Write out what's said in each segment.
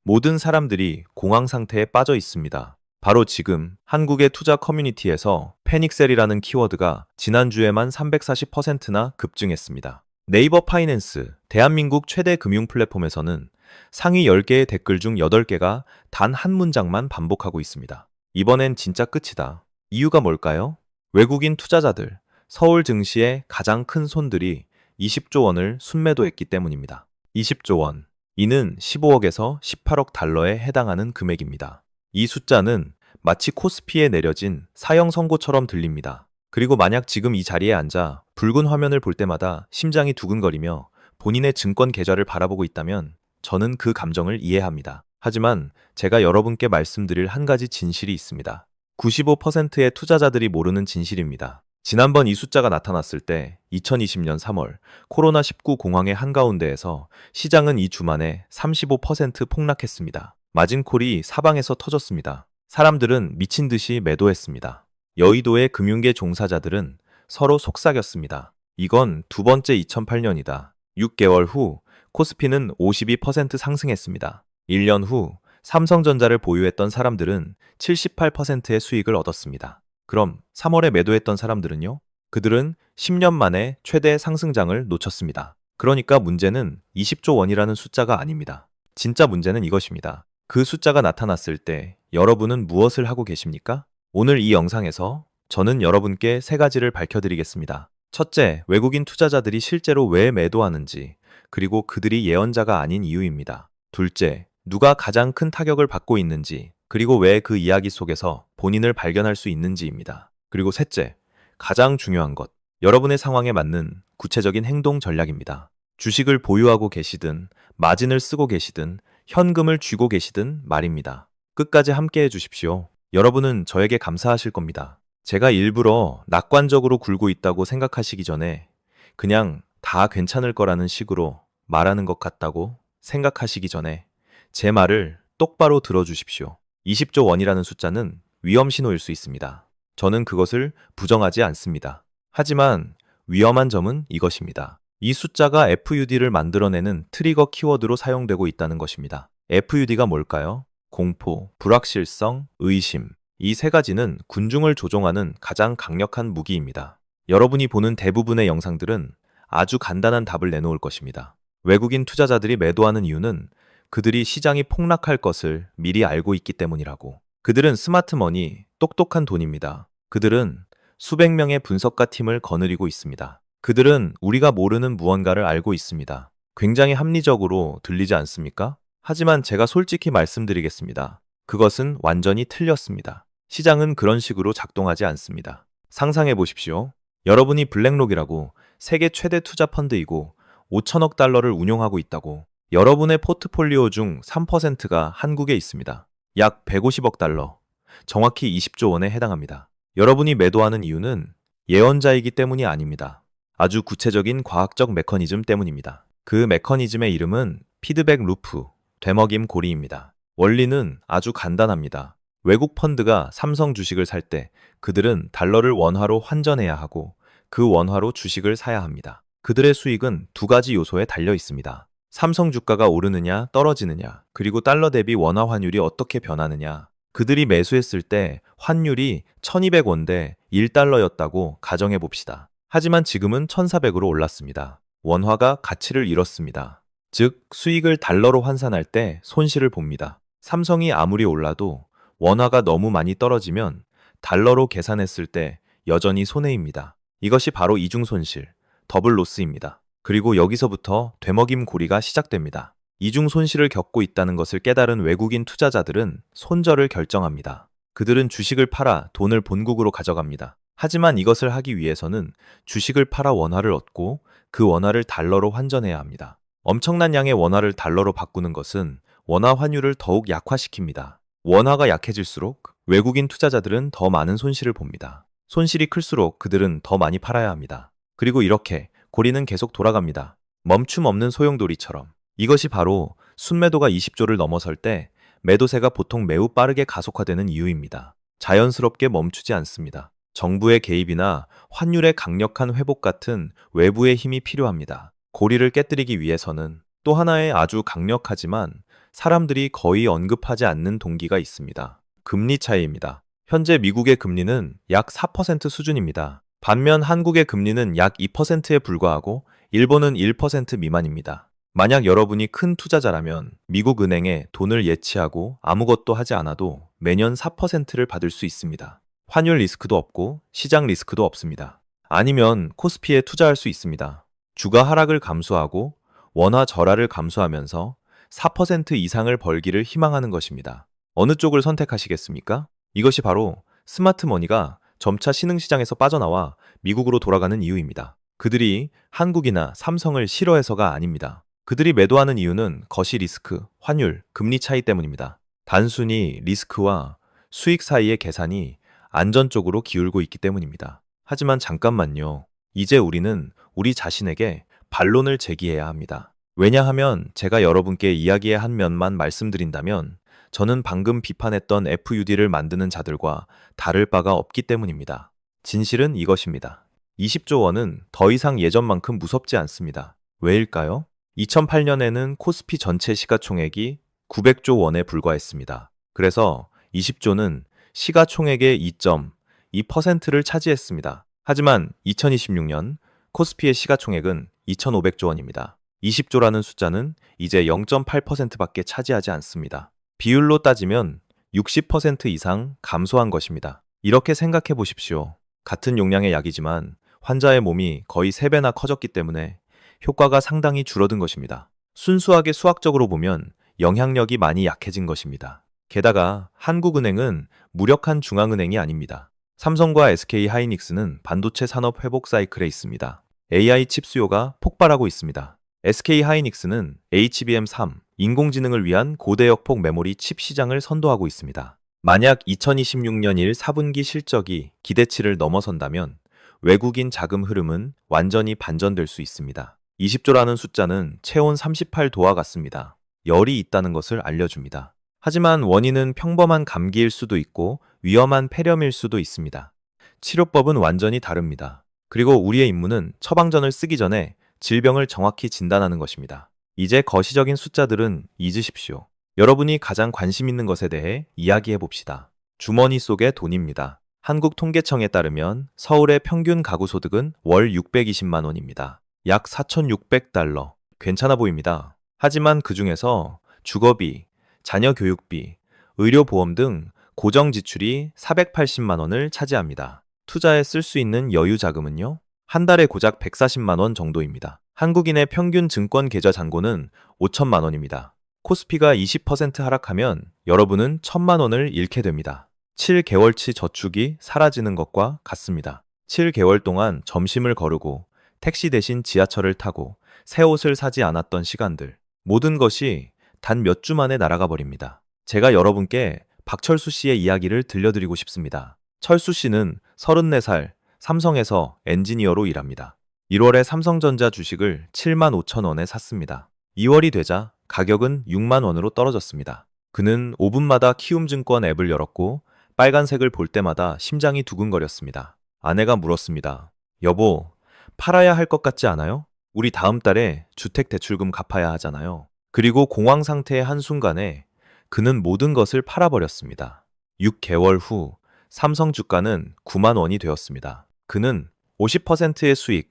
모든 사람들이 공황 상태에 빠져 있습니다. 바로 지금 한국의 투자 커뮤니티에서 패닉셀이라는 키워드가 지난주에만 340%나 급증했습니다. 네이버 파이낸스, 대한민국 최대 금융 플랫폼에서는 상위 10개의 댓글 중 8개가 단 한 문장만 반복하고 있습니다. 이번엔 진짜 끝이다. 이유가 뭘까요? 외국인 투자자들, 서울 증시의 가장 큰 손들이 20조 원을 순매도했기 때문입니다. 20조 원. 이는 15억에서 18억 달러에 해당하는 금액입니다. 이 숫자는 마치 코스피에 내려진 사형 선고처럼 들립니다. 그리고 만약 지금 이 자리에 앉아 붉은 화면을 볼 때마다 심장이 두근거리며 본인의 증권 계좌를 바라보고 있다면 저는 그 감정을 이해합니다. 하지만 제가 여러분께 말씀드릴 한 가지 진실이 있습니다. 95%의 투자자들이 모르는 진실입니다. 지난번 이 숫자가 나타났을 때 2020년 3월 코로나19 공황의 한가운데에서 시장은 이 주 만에 35% 폭락했습니다. 마진콜이 사방에서 터졌습니다. 사람들은 미친 듯이 매도했습니다. 여의도의 금융계 종사자들은 서로 속삭였습니다. 이건 두 번째 2008년이다. 6개월 후 코스피는 52% 상승했습니다. 1년 후 삼성전자를 보유했던 사람들은 78%의 수익을 얻었습니다. 그럼 3월에 매도했던 사람들은요? 그들은 10년 만에 최대 상승장을 놓쳤습니다. 그러니까 문제는 20조 원이라는 숫자가 아닙니다. 진짜 문제는 이것입니다. 그 숫자가 나타났을 때 여러분은 무엇을 하고 계십니까? 오늘 이 영상에서 저는 여러분께 세 가지를 밝혀드리겠습니다. 첫째, 외국인 투자자들이 실제로 왜 매도하는지, 그리고 그들이 예언자가 아닌 이유입니다. 둘째, 누가 가장 큰 타격을 받고 있는지, 그리고 왜 그 이야기 속에서 본인을 발견할 수 있는지입니다. 그리고 셋째, 가장 중요한 것, 여러분의 상황에 맞는 구체적인 행동 전략입니다. 주식을 보유하고 계시든, 마진을 쓰고 계시든, 현금을 쥐고 계시든 말입니다. 끝까지 함께 해주십시오. 여러분은 저에게 감사하실 겁니다. 제가 일부러 낙관적으로 굴고 있다고 생각하시기 전에 그냥 다 괜찮을 거라는 식으로 말하는 것 같다고 생각하시기 전에 제 말을 똑바로 들어주십시오. 20조 원이라는 숫자는 위험 신호일 수 있습니다. 저는 그것을 부정하지 않습니다. 하지만 위험한 점은 이것입니다. 이 숫자가 FUD를 만들어내는 트리거 키워드로 사용되고 있다는 것입니다. FUD가 뭘까요? 공포, 불확실성, 의심. 이 세 가지는 군중을 조종하는 가장 강력한 무기입니다. 여러분이 보는 대부분의 영상들은 아주 간단한 답을 내놓을 것입니다. 외국인 투자자들이 매도하는 이유는 그들이 시장이 폭락할 것을 미리 알고 있기 때문이라고. 그들은 스마트머니, 똑똑한 돈입니다. 그들은 수백 명의 분석가 팀을 거느리고 있습니다. 그들은 우리가 모르는 무언가를 알고 있습니다. 굉장히 합리적으로 들리지 않습니까? 하지만 제가 솔직히 말씀드리겠습니다. 그것은 완전히 틀렸습니다. 시장은 그런 식으로 작동하지 않습니다. 상상해 보십시오. 여러분이 블랙록이라고 세계 최대 투자 펀드이고 5천억 달러를 운용하고 있다고. 여러분의 포트폴리오 중 3%가 한국에 있습니다. 약 150억 달러, 정확히 20조 원에 해당합니다. 여러분이 매도하는 이유는 예언자이기 때문이 아닙니다. 아주 구체적인 과학적 메커니즘 때문입니다. 그 메커니즘의 이름은 피드백 루프, 되먹임 고리입니다. 원리는 아주 간단합니다. 외국 펀드가 삼성 주식을 살 때 그들은 달러를 원화로 환전해야 하고 그 원화로 주식을 사야 합니다. 그들의 수익은 두 가지 요소에 달려 있습니다. 삼성 주가가 오르느냐 떨어지느냐, 그리고 달러 대비 원화 환율이 어떻게 변하느냐. 그들이 매수했을 때 환율이 1200원 대 1달러였다고 가정해 봅시다. 하지만 지금은 1400으로 올랐습니다. 원화가 가치를 잃었습니다. 즉, 수익을 달러로 환산할 때 손실을 봅니다. 삼성이 아무리 올라도 원화가 너무 많이 떨어지면 달러로 계산했을 때 여전히 손해입니다. 이것이 바로 이중 손실, 더블 로스입니다. 그리고 여기서부터 되먹임 고리가 시작됩니다. 이중 손실을 겪고 있다는 것을 깨달은 외국인 투자자들은 손절을 결정합니다. 그들은 주식을 팔아 돈을 본국으로 가져갑니다. 하지만 이것을 하기 위해서는 주식을 팔아 원화를 얻고 그 원화를 달러로 환전해야 합니다. 엄청난 양의 원화를 달러로 바꾸는 것은 원화 환율을 더욱 약화시킵니다. 원화가 약해질수록 외국인 투자자들은 더 많은 손실을 봅니다. 손실이 클수록 그들은 더 많이 팔아야 합니다. 그리고 이렇게 고리는 계속 돌아갑니다. 멈춤 없는 소용돌이처럼. 이것이 바로 순매도가 20조를 넘어설 때 매도세가 보통 매우 빠르게 가속화되는 이유입니다. 자연스럽게 멈추지 않습니다. 정부의 개입이나 환율의 강력한 회복 같은 외부의 힘이 필요합니다. 고리를 깨뜨리기 위해서는 또 하나의 아주 강력하지만 사람들이 거의 언급하지 않는 동기가 있습니다. 금리 차이입니다. 현재 미국의 금리는 약 4% 수준입니다. 반면 한국의 금리는 약 2%에 불과하고 일본은 1% 미만입니다. 만약 여러분이 큰 투자자라면 미국 은행에 돈을 예치하고 아무것도 하지 않아도 매년 4%를 받을 수 있습니다. 환율 리스크도 없고 시장 리스크도 없습니다. 아니면 코스피에 투자할 수 있습니다. 주가 하락을 감수하고 원화 절하를 감수하면서 4% 이상을 벌기를 희망하는 것입니다. 어느 쪽을 선택하시겠습니까? 이것이 바로 스마트 머니가 점차 신흥시장에서 빠져나와 미국으로 돌아가는 이유입니다. 그들이 한국이나 삼성을 싫어해서가 아닙니다. 그들이 매도하는 이유는 거시 리스크, 환율, 금리 차이 때문입니다. 단순히 리스크와 수익 사이의 계산이 안전 쪽으로 기울고 있기 때문입니다. 하지만 잠깐만요. 이제 우리는 우리 자신에게 반론을 제기해야 합니다. 왜냐하면 제가 여러분께 이야기의 한 면만 말씀드린다면 저는 방금 비판했던 FUD를 만드는 자들과 다를 바가 없기 때문입니다. 진실은 이것입니다. 20조 원은 더 이상 예전만큼 무섭지 않습니다. 왜일까요? 2008년에는 코스피 전체 시가총액이 900조 원에 불과했습니다. 그래서 20조는 시가총액의 2.2%를 차지했습니다. 하지만 2026년 코스피의 시가총액은 2,500조 원입니다. 20조라는 숫자는 이제 0.8%밖에 차지하지 않습니다. 비율로 따지면 60% 이상 감소한 것입니다. 이렇게 생각해 보십시오. 같은 용량의 약이지만 환자의 몸이 거의 3배나 커졌기 때문에 효과가 상당히 줄어든 것입니다. 순수하게 수학적으로 보면 영향력이 많이 약해진 것입니다. 게다가 한국은행은 무력한 중앙은행이 아닙니다. 삼성과 SK 하이닉스는 반도체 산업 회복 사이클에 있습니다. AI 칩 수요가 폭발하고 있습니다. SK 하이닉스는 HBM3, 인공지능을 위한 고대역폭 메모리 칩 시장을 선도하고 있습니다. 만약 2026년 1 4분기 실적이 기대치를 넘어선다면 외국인 자금 흐름은 완전히 반전될 수 있습니다. 20조라는 숫자는 체온 38도와 같습니다. 열이 있다는 것을 알려줍니다. 하지만 원인은 평범한 감기일 수도 있고 위험한 폐렴일 수도 있습니다. 치료법은 완전히 다릅니다. 그리고 우리의 임무는 처방전을 쓰기 전에 질병을 정확히 진단하는 것입니다. 이제 거시적인 숫자들은 잊으십시오. 여러분이 가장 관심 있는 것에 대해 이야기해 봅시다. 주머니 속의 돈입니다. 한국통계청에 따르면 서울의 평균 가구 소득은 월 620만 원입니다. 약 4,600달러. 괜찮아 보입니다. 하지만 그 중에서 주거비, 자녀 교육비, 의료보험 등 고정 지출이 480만 원을 차지합니다. 투자에 쓸 수 있는 여유 자금은요? 한 달에 고작 140만 원 정도입니다. 한국인의 평균 증권 계좌 잔고는 5천만 원입니다. 코스피가 20% 하락하면 여러분은 1,000만 원을 잃게 됩니다. 7개월치 저축이 사라지는 것과 같습니다. 7개월 동안 점심을 거르고 택시 대신 지하철을 타고 새 옷을 사지 않았던 시간들, 모든 것이 단 몇 주 만에 날아가 버립니다. 제가 여러분께 박철수 씨의 이야기를 들려드리고 싶습니다. 철수 씨는 34살 삼성에서 엔지니어로 일합니다. 1월에 삼성전자 주식을 7만 5천 원에 샀습니다. 2월이 되자 가격은 6만 원으로 떨어졌습니다. 그는 5분마다 키움증권 앱을 열었고 빨간색을 볼 때마다 심장이 두근거렸습니다. 아내가 물었습니다. 여보, 팔아야 할 것 같지 않아요? 우리 다음 달에 주택대출금 갚아야 하잖아요. 그리고 공황 상태의 한순간에 그는 모든 것을 팔아버렸습니다. 6개월 후 삼성 주가는 9만 원이 되었습니다. 그는 50%의 수익,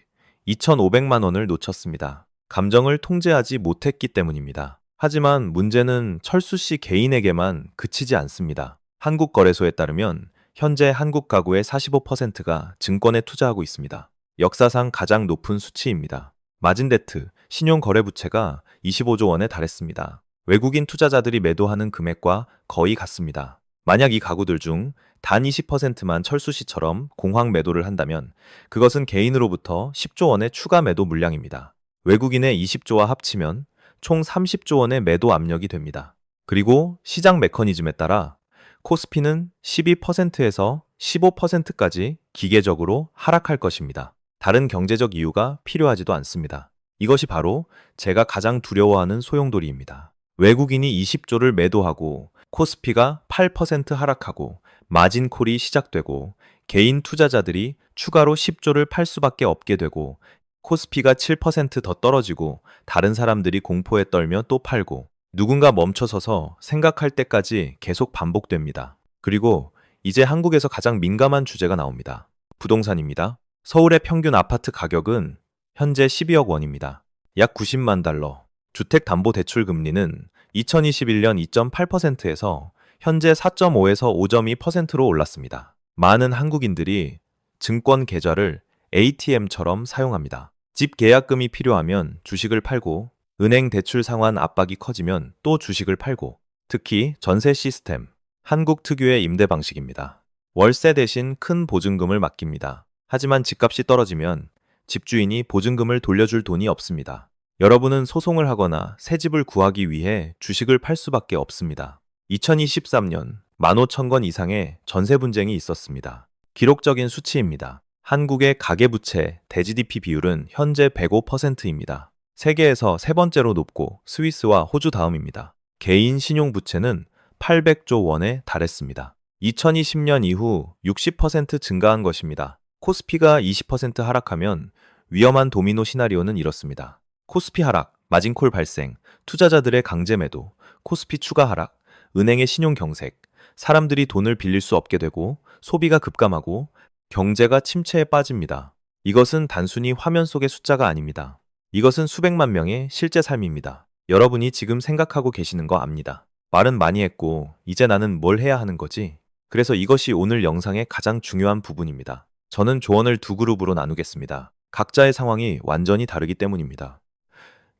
2,500만 원을 놓쳤습니다. 감정을 통제하지 못했기 때문입니다. 하지만 문제는 철수 씨 개인에게만 그치지 않습니다. 한국거래소에 따르면 현재 한국 가구의 45%가 증권에 투자하고 있습니다. 역사상 가장 높은 수치입니다. 마진데트, 신용거래부채가 25조 원에 달했습니다. 외국인 투자자들이 매도하는 금액과 거의 같습니다. 만약 이 가구들 중 단 20%만 철수 씨처럼 공황 매도를 한다면 그것은 개인으로부터 10조 원의 추가 매도 물량입니다. 외국인의 20조와 합치면 총 30조 원의 매도 압력이 됩니다. 그리고 시장 메커니즘에 따라 코스피는 12%에서 15%까지 기계적으로 하락할 것입니다. 다른 경제적 이유가 필요하지도 않습니다. 이것이 바로 제가 가장 두려워하는 소용돌이입니다. 외국인이 20조를 매도하고 코스피가 8% 하락하고 마진콜이 시작되고 개인 투자자들이 추가로 10조를 팔 수밖에 없게 되고 코스피가 7%더 떨어지고 다른 사람들이 공포에 떨며 또 팔고 누군가 멈춰서서 생각할 때까지 계속 반복됩니다. 그리고 이제 한국에서 가장 민감한 주제가 나옵니다. 부동산입니다. 서울의 평균 아파트 가격은 현재 12억 원입니다. 약 90만 달러. 주택담보대출 금리는 2021년 2.8%에서 현재 4.5에서 5.2%로 올랐습니다. 많은 한국인들이 증권 계좌를 ATM처럼 사용합니다. 집 계약금이 필요하면 주식을 팔고 은행 대출 상환 압박이 커지면 또 주식을 팔고 특히 전세 시스템, 한국 특유의 임대 방식입니다. 월세 대신 큰 보증금을 맡깁니다. 하지만 집값이 떨어지면 집주인이 보증금을 돌려줄 돈이 없습니다. 여러분은 소송을 하거나 새 집을 구하기 위해 주식을 팔 수밖에 없습니다. 2023년 15,000건 이상의 전세 분쟁이 있었습니다. 기록적인 수치입니다. 한국의 가계부채 대GDP 비율은 현재 105%입니다. 세계에서 세 번째로 높고 스위스와 호주 다음입니다. 개인 신용부채는 800조 원에 달했습니다. 2020년 이후 60% 증가한 것입니다. 코스피가 20% 하락하면 위험한 도미노 시나리오는 이렇습니다. 코스피 하락, 마진콜 발생, 투자자들의 강제 매도, 코스피 추가 하락, 은행의 신용 경색, 사람들이 돈을 빌릴 수 없게 되고 소비가 급감하고 경제가 침체에 빠집니다. 이것은 단순히 화면 속의 숫자가 아닙니다. 이것은 수백만 명의 실제 삶입니다. 여러분이 지금 생각하고 계시는 거 압니다. 말은 많이 했고 이제 나는 뭘 해야 하는 거지? 그래서 이것이 오늘 영상의 가장 중요한 부분입니다. 저는 조언을 두 그룹으로 나누겠습니다. 각자의 상황이 완전히 다르기 때문입니다.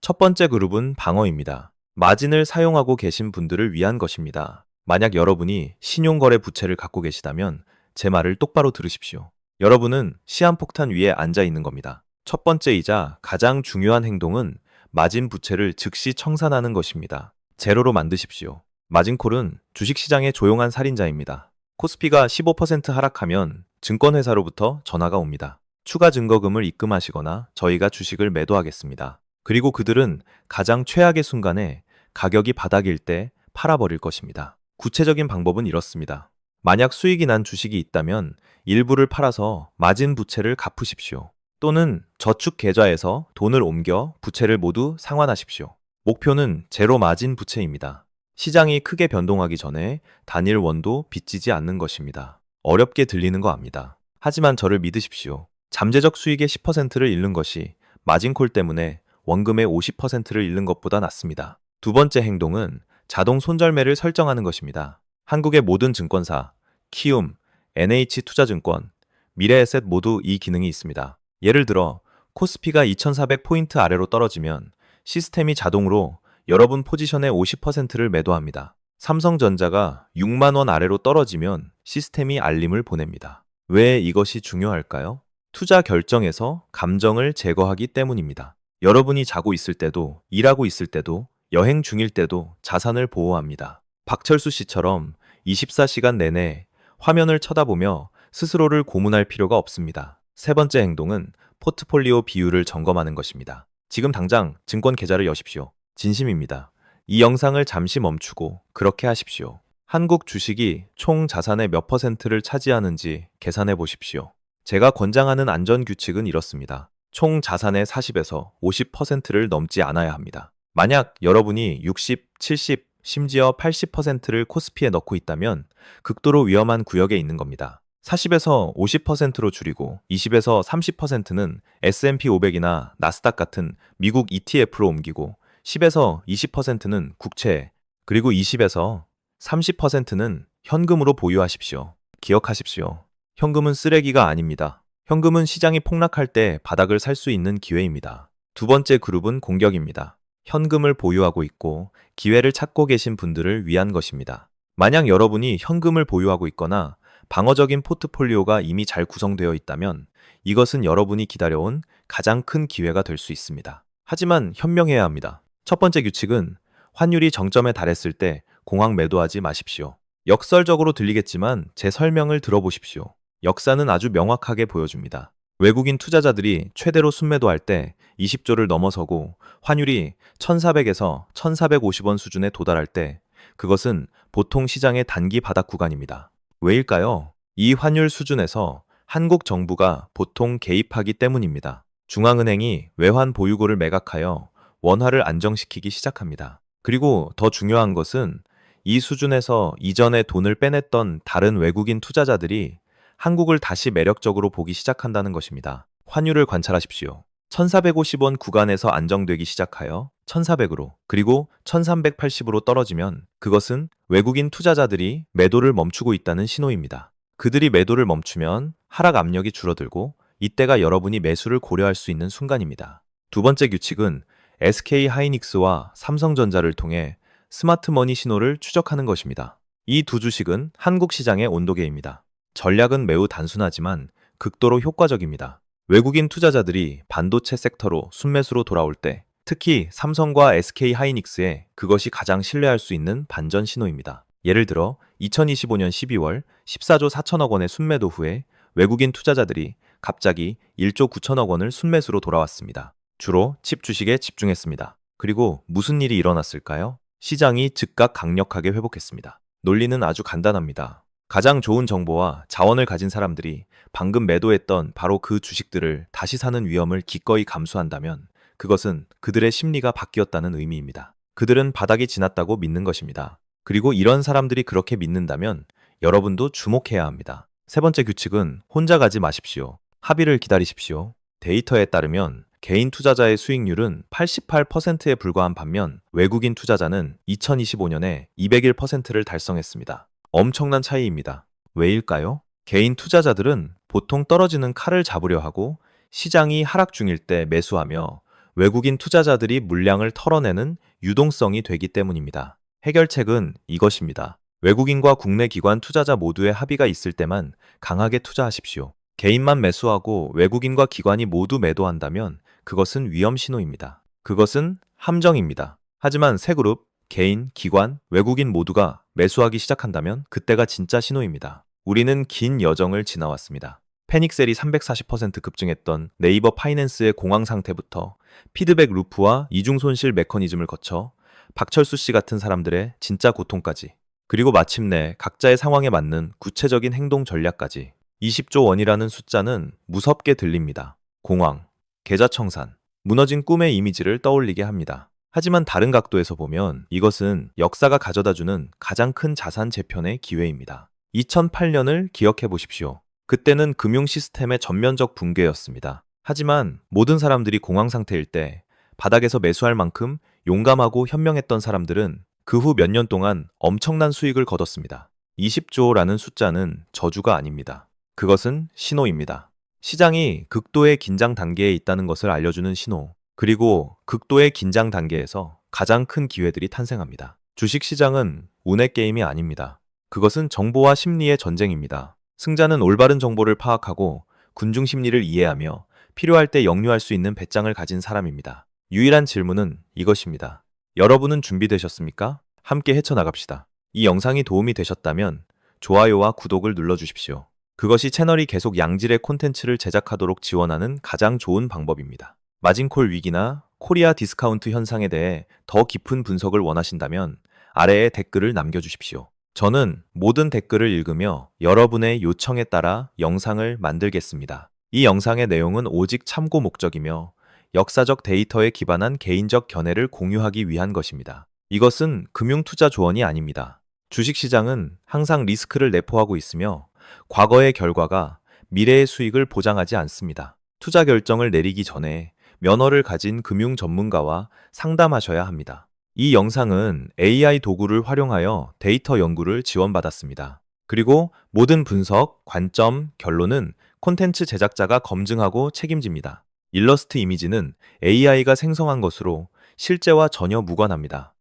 첫 번째 그룹은 방어입니다. 마진을 사용하고 계신 분들을 위한 것입니다. 만약 여러분이 신용거래 부채를 갖고 계시다면 제 말을 똑바로 들으십시오. 여러분은 시한폭탄 위에 앉아 있는 겁니다. 첫 번째이자 가장 중요한 행동은 마진 부채를 즉시 청산하는 것입니다. 제로로 만드십시오. 마진콜은 주식시장의 조용한 살인자입니다. 코스피가 15% 하락하면 증권회사로부터 전화가 옵니다. 추가 증거금을 입금하시거나 저희가 주식을 매도하겠습니다. 그리고 그들은 가장 최악의 순간에 가격이 바닥일 때 팔아버릴 것입니다. 구체적인 방법은 이렇습니다. 만약 수익이 난 주식이 있다면 일부를 팔아서 마진 부채를 갚으십시오. 또는 저축 계좌에서 돈을 옮겨 부채를 모두 상환하십시오. 목표는 제로 마진 부채입니다. 시장이 크게 변동하기 전에 단일 원도 빚지지 않는 것입니다. 어렵게 들리는 거 압니다. 하지만 저를 믿으십시오. 잠재적 수익의 10%를 잃는 것이 마진콜 때문에 원금의 50%를 잃는 것보다 낫습니다. 두 번째 행동은 자동 손절매를 설정하는 것입니다. 한국의 모든 증권사, 키움, NH투자증권, 미래에셋 모두 이 기능이 있습니다. 예를 들어 코스피가 2400포인트 아래로 떨어지면 시스템이 자동으로 여러분 포지션의 50%를 매도합니다. 삼성전자가 6만 원 아래로 떨어지면 시스템이 알림을 보냅니다. 왜 이것이 중요할까요? 투자 결정에서 감정을 제거하기 때문입니다. 여러분이 자고 있을 때도, 일하고 있을 때도, 여행 중일 때도 자산을 보호합니다. 박철수 씨처럼 24시간 내내 화면을 쳐다보며 스스로를 고문할 필요가 없습니다. 세 번째 행동은 포트폴리오 비율을 점검하는 것입니다. 지금 당장 증권 계좌를 여십시오. 진심입니다. 이 영상을 잠시 멈추고 그렇게 하십시오. 한국 주식이 총 자산의 몇 퍼센트를 차지하는지 계산해 보십시오. 제가 권장하는 안전규칙은 이렇습니다. 총 자산의 40에서 50%를 넘지 않아야 합니다. 만약 여러분이 60, 70, 심지어 80%를 코스피에 넣고 있다면 극도로 위험한 구역에 있는 겁니다. 40에서 50%로 줄이고 20에서 30%는 S&P 500이나 나스닥 같은 미국 ETF로 옮기고 10에서 20%는 국채, 그리고 20에서 30%는 현금으로 보유하십시오. 기억하십시오. 현금은 쓰레기가 아닙니다. 현금은 시장이 폭락할 때 바닥을 살 수 있는 기회입니다. 두 번째 그룹은 공격입니다. 현금을 보유하고 있고 기회를 찾고 계신 분들을 위한 것입니다. 만약 여러분이 현금을 보유하고 있거나 방어적인 포트폴리오가 이미 잘 구성되어 있다면 이것은 여러분이 기다려온 가장 큰 기회가 될 수 있습니다. 하지만 현명해야 합니다. 첫 번째 규칙은 환율이 정점에 달했을 때 공황 매도하지 마십시오. 역설적으로 들리겠지만 제 설명을 들어보십시오. 역사는 아주 명확하게 보여줍니다. 외국인 투자자들이 최대로 순매도할 때 20조를 넘어서고 환율이 1,400에서 1,450원 수준에 도달할 때 그것은 보통 시장의 단기 바닥 구간입니다. 왜일까요? 이 환율 수준에서 한국 정부가 보통 개입하기 때문입니다. 중앙은행이 외환 보유고를 매각하여 원화를 안정시키기 시작합니다. 그리고 더 중요한 것은 이 수준에서 이전에 돈을 빼냈던 다른 외국인 투자자들이 한국을 다시 매력적으로 보기 시작한다는 것입니다. 환율을 관찰하십시오. 1450원 구간에서 안정되기 시작하여 1400으로 그리고 1380으로 떨어지면 그것은 외국인 투자자들이 매도를 멈추고 있다는 신호입니다. 그들이 매도를 멈추면 하락 압력이 줄어들고 이때가 여러분이 매수를 고려할 수 있는 순간입니다. 두 번째 규칙은 SK 하이닉스와 삼성전자를 통해 스마트머니 신호를 추적하는 것입니다. 이 두 주식은 한국 시장의 온도계입니다. 전략은 매우 단순하지만 극도로 효과적입니다. 외국인 투자자들이 반도체 섹터로 순매수로 돌아올 때 특히 삼성과 SK 하이닉스에 그것이 가장 신뢰할 수 있는 반전 신호입니다. 예를 들어 2025년 12월 14조 4천억 원의 순매도 후에 외국인 투자자들이 갑자기 1조 9천억 원을 순매수로 돌아왔습니다. 주로 칩 주식에 집중했습니다. 그리고 무슨 일이 일어났을까요? 시장이 즉각 강력하게 회복했습니다. 논리는 아주 간단합니다. 가장 좋은 정보와 자원을 가진 사람들이 방금 매도했던 바로 그 주식들을 다시 사는 위험을 기꺼이 감수한다면 그것은 그들의 심리가 바뀌었다는 의미입니다. 그들은 바닥이 지났다고 믿는 것입니다. 그리고 이런 사람들이 그렇게 믿는다면 여러분도 주목해야 합니다. 세 번째 규칙은 혼자 가지 마십시오. 합의를 기다리십시오. 데이터에 따르면 개인 투자자의 수익률은 88%에 불과한 반면 외국인 투자자는 2025년에 201%를 달성했습니다. 엄청난 차이입니다. 왜일까요? 개인 투자자들은 보통 떨어지는 칼을 잡으려 하고 시장이 하락 중일 때 매수하며 외국인 투자자들이 물량을 털어내는 유동성이 되기 때문입니다. 해결책은 이것입니다. 외국인과 국내 기관 투자자 모두의 합의가 있을 때만 강하게 투자하십시오. 개인만 매수하고 외국인과 기관이 모두 매도한다면 그것은 위험 신호입니다. 그것은 함정입니다. 하지만 세 그룹, 개인, 기관, 외국인 모두가 매수하기 시작한다면 그때가 진짜 신호입니다. 우리는 긴 여정을 지나왔습니다. 패닉셀이 340% 급증했던 네이버 파이낸스의 공황 상태부터 피드백 루프와 이중 손실 메커니즘을 거쳐 박철수 씨 같은 사람들의 진짜 고통까지, 그리고 마침내 각자의 상황에 맞는 구체적인 행동 전략까지. 20조 원이라는 숫자는 무섭게 들립니다. 공황, 계좌 청산, 무너진 꿈의 이미지를 떠올리게 합니다. 하지만 다른 각도에서 보면 이것은 역사가 가져다주는 가장 큰 자산 재편의 기회입니다. 2008년을 기억해 보십시오. 그때는 금융 시스템의 전면적 붕괴였습니다. 하지만 모든 사람들이 공황 상태일 때 바닥에서 매수할 만큼 용감하고 현명했던 사람들은 그 후 몇 년 동안 엄청난 수익을 거뒀습니다. 20조라는 숫자는 저주가 아닙니다. 그것은 신호입니다. 시장이 극도의 긴장 단계에 있다는 것을 알려주는 신호. 그리고 극도의 긴장 단계에서 가장 큰 기회들이 탄생합니다. 주식시장은 운의 게임이 아닙니다. 그것은 정보와 심리의 전쟁입니다. 승자는 올바른 정보를 파악하고 군중 심리를 이해하며 필요할 때 역류할 수 있는 배짱을 가진 사람입니다. 유일한 질문은 이것입니다. 여러분은 준비되셨습니까? 함께 헤쳐나갑시다. 이 영상이 도움이 되셨다면 좋아요와 구독을 눌러주십시오. 그것이 채널이 계속 양질의 콘텐츠를 제작하도록 지원하는 가장 좋은 방법입니다. 마진콜 위기나 코리아 디스카운트 현상에 대해 더 깊은 분석을 원하신다면 아래에 댓글을 남겨주십시오. 저는 모든 댓글을 읽으며 여러분의 요청에 따라 영상을 만들겠습니다. 이 영상의 내용은 오직 참고 목적이며 역사적 데이터에 기반한 개인적 견해를 공유하기 위한 것입니다. 이것은 금융투자 조언이 아닙니다. 주식시장은 항상 리스크를 내포하고 있으며 과거의 결과가 미래의 수익을 보장하지 않습니다. 투자 결정을 내리기 전에 면허를 가진 금융 전문가와 상담하셔야 합니다. 이 영상은 AI 도구를 활용하여 데이터 연구를 지원받았습니다. 그리고 모든 분석, 관점, 결론은 콘텐츠 제작자가 검증하고 책임집니다. 일러스트 이미지는 AI가 생성한 것으로 실제와 전혀 무관합니다.